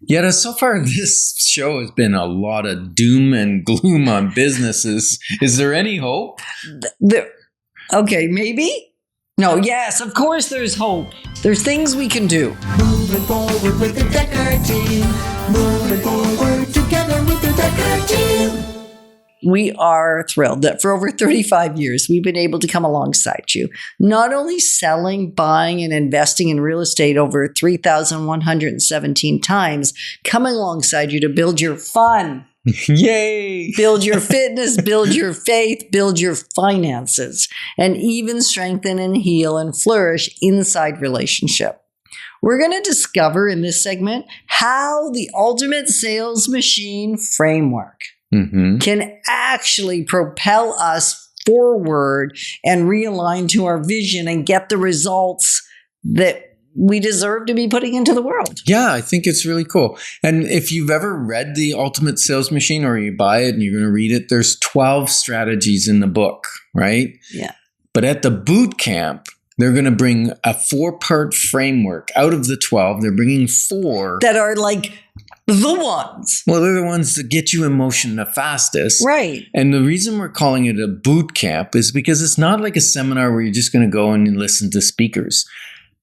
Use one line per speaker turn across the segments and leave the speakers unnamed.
Yetta, so far this show has been a lot of doom and gloom on businesses. Is there any hope?
Okay, maybe? No, yes, of course there's hope. There's things we can do.
Moving forward with the Dekker Team. Moving forward together with the Dekker Team.
We are thrilled that for over 35 years, we've been able to come alongside you, not only selling, buying, and investing in real estate over 3,117 times, coming alongside you to build your fun.
Yay!
Build your fitness, build your faith, build your finances, and even strengthen and heal and flourish inside relationship. We're going to discover in this segment how the ultimate sales machine framework can actually propel us forward and realign to our vision and get the results that we deserve to be putting into the world.
Yeah, I think it's really cool. And if you've ever read The Ultimate Sales Machine or you buy it and you're going to read it, there's 12 strategies in the book, right?
Yeah.
But at the boot camp, they're going to bring a 4-part framework out of the 12. They're bringing 4
that are like the ones.
Well, they're the ones that get you in motion the fastest.
Right.
And the reason we're calling it a boot camp is because it's not like a seminar where you're just going to go and listen to speakers.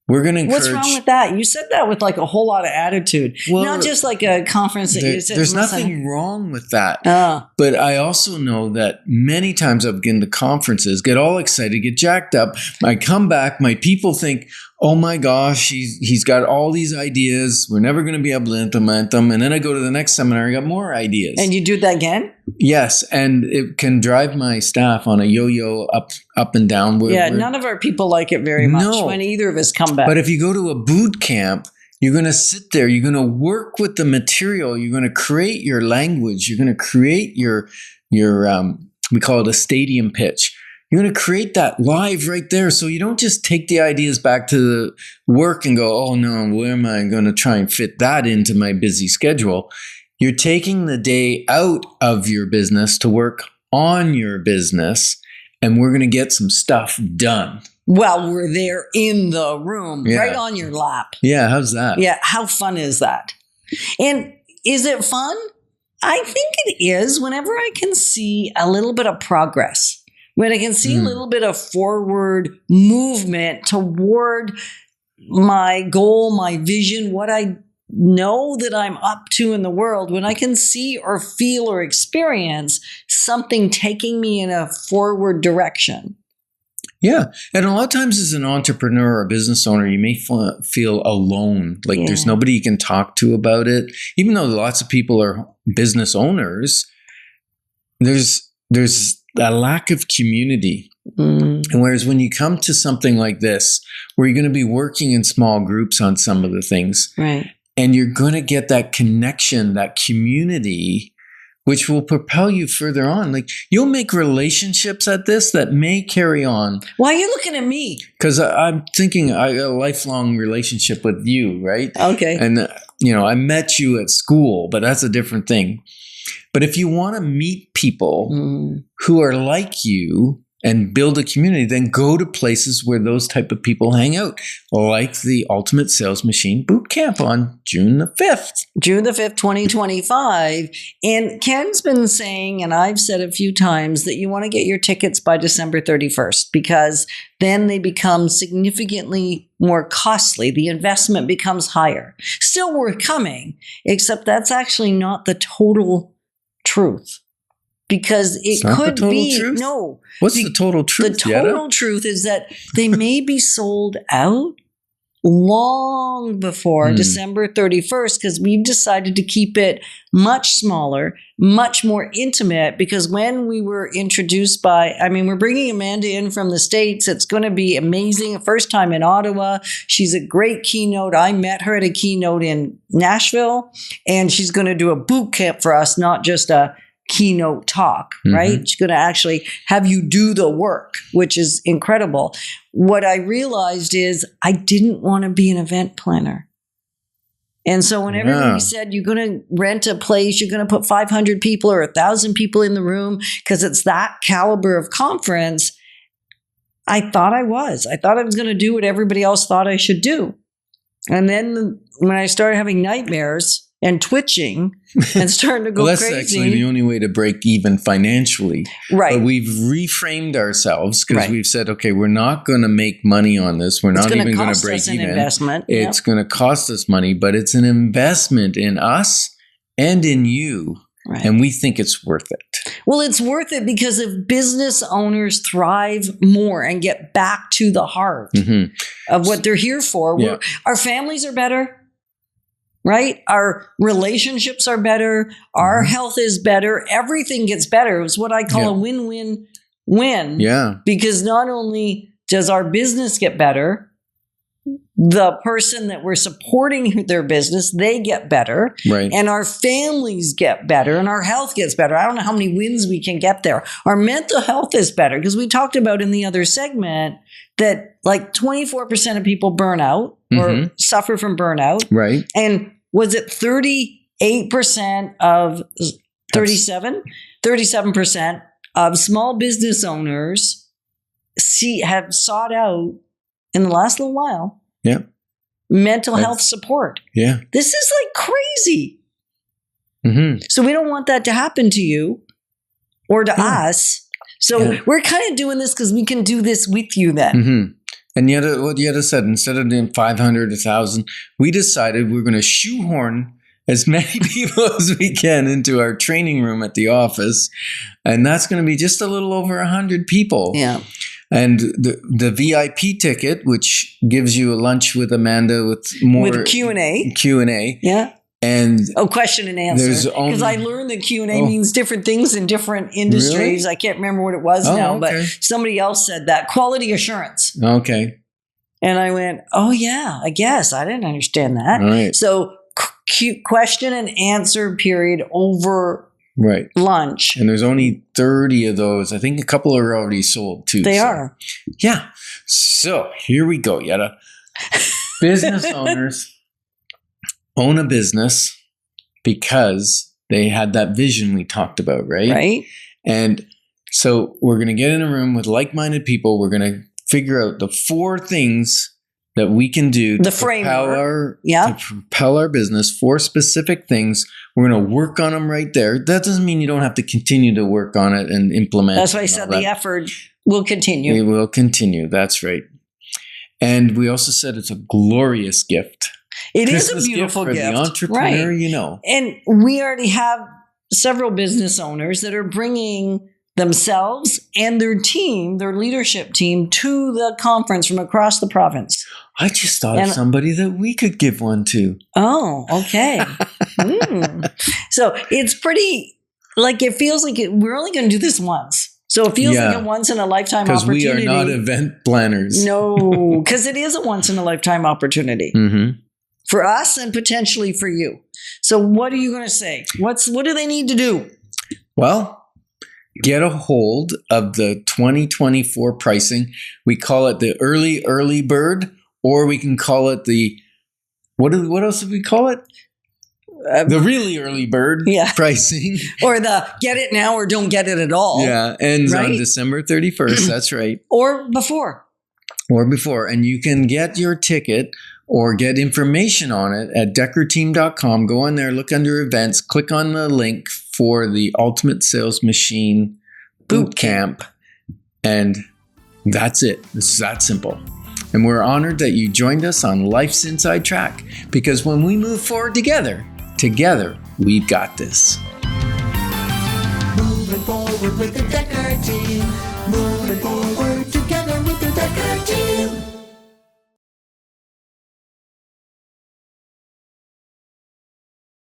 We're going to encourage...
What's wrong with that? You said that with like a whole lot of attitude. Well, not just like a conference that you said.
There's nothing wrong with that.
Oh.
But I also know that many times I've been to conferences, get all excited, get jacked up. I come back, my people think, oh my gosh, he's got all these ideas. We're never going to be able to implement them. And then I go to the next seminar, I got more ideas.
And you do that again?
Yes. And it can drive my staff on a yo-yo up and down.
None of our people like it very much when either of us come back.
But if you go to a boot camp, you're going to sit there. You're going to work with the material. You're going to create your language. You're going to create your we call it a stadium pitch. You're going to create that live right there. So you don't just take the ideas back to the work and go, oh no, where am I going to try and fit that into my busy schedule? You're taking the day out of your business to work on your business, and we're going to get some stuff done.
Well, we're there in the room, right on your lap.
Yeah, how's that?
Yeah, how fun is that? And is it fun? I think it is whenever I can see a little bit of progress, when I can see a little bit of forward movement toward my goal, my vision, what I know that I'm up to in the world, when I can see or feel or experience something taking me in a forward direction.
Yeah. And a lot of times as an entrepreneur or a business owner, you may feel alone. Like there's nobody you can talk to about it. Even though lots of people are business owners, there's a lack of community. And whereas when you come to something like this, where you're going to be working in small groups on some of the things,
right,
and you're going to get that connection, that community, which will propel you further on. Like you'll make relationships at this that may carry on.
Why are you looking at me?
Because I'm thinking I got a lifelong relationship with you, right?
Okay.
And, I met you at school, but that's a different thing. But if you want to meet people who are like you and build a community, then go to places where those type of people hang out, like the Ultimate Sales Machine Boot Camp on June the 5th.
June the 5th, 2025. And Ken's been saying, and I've said a few times, that you want to get your tickets by December 31st, because then they become significantly more costly. The investment becomes higher. Still worth coming, except that's actually not the total truth. Because it could be
truth?
No.
What's the total truth?
The total truth is that they may be sold out long before December 31st, because we've decided to keep it much smaller, much more intimate, because when we were introduced we're bringing Amanda in from the States. It's going to be amazing. First time in Ottawa. She's a great keynote. I met her at a keynote in Nashville, and she's going to do a boot camp for us, not just a keynote talk, right? She's going to actually have you do the work, which is incredible. What I realized is I didn't want to be an event planner. And so whenever we said you're going to rent a place, you're going to put 500 people or 1,000 people in the room because it's that caliber of conference, I thought I was going to do what everybody else thought I should do. And then when I started having nightmares and twitching and starting to go
Well, that's
crazy.
actually the only way to break even financially.
Right.
But we've reframed ourselves because
Right.
we've said, okay, we're not going to make money on this. We're not even going to break
us an
even.
investment.
It's going to cost us money, but it's an investment in us and in you.
Right.
And we think it's worth it.
Well, it's worth it because if business owners thrive more and get back to the heart
Mhm.
of what they're here for,
Yeah.
our families are better, right? Our relationships are better. Our health is better. Everything gets better. It's what I call a win-win-win.
Yeah.
Because not only does our business get better, the person that we're supporting their business, they get better.
Right.
And our families get better and our health gets better. I don't know how many wins we can get there. Our mental health is better because we talked about in the other segment that like 24% of people burn out or suffer from burnout.
Right.
And was it 38% of 37% of small business owners have sought out in the last little while mental health support.
Yeah.
This is like crazy.
Mm-hmm.
So we don't want that to happen to you or to us. So we're kind of doing this because we can do this with you then.
Mm-hmm. And Yetta, what Yetta said, instead of doing 500, 1,000, we decided we're going to shoehorn as many people as we can into our training room at the office. And that's going to be just a little over 100 people.
Yeah.
And the VIP ticket, which gives you a lunch with Amanda with more
with Q&A.
Q&A.
Yeah.
And
question and answer. Because I learned that Q&A means different things in different industries.
Really?
I can't remember what it was now,
okay.
but somebody else said that. Quality assurance.
Okay.
And I went, oh yeah, I guess. I didn't understand that.
All right.
So question and answer period over
Right.
lunch.
And there's only 30 of those. I think a couple are already sold too.
They are.
Yeah. So here we go, Yetta. Business owners own a business because they had that vision we talked about, right?
Right.
And so we're going to get in a room with like-minded people. We're going to figure out the 4 things that we can do
The
to
framework.
to propel our business, 4 specific things. We're going to work on them right there. That doesn't mean you don't have to continue to work on it and implement.
That's why I said the effort will continue.
It will continue. That's right. And we also said it's a glorious gift.
It
Christmas
is a beautiful
gift.
gift.
For the entrepreneur,
right.
you know.
And we already have several business owners that are bringing themselves and their team, their leadership team, to the conference from across the province.
I just thought of somebody that we could give one to.
Oh, okay. So it's pretty, like it feels like we're only going to do this once. So it feels like a once in a lifetime opportunity.
Because we are not event planners.
No, because it is a once in a lifetime opportunity for us and potentially for you. So what are you going to say? What do they need to do?
Well, get a hold of the 2024 pricing. We call it the early bird, or we can call it the, what else do we call it? The really early bird pricing.
Or the get it now or don't get it at all.
Yeah, ends on December 31st. That's right.
Or before.
And you can get your ticket or get information on it at dekkerteam.com. Go on there, look under events, click on the link for the Ultimate Sales Machine Boot Camp, and that's it. It's that simple. And we're honored that you joined us on Life's Inside Track, because when we move forward together, we've got this.
Moving forward with the Dekker Team. Moving forward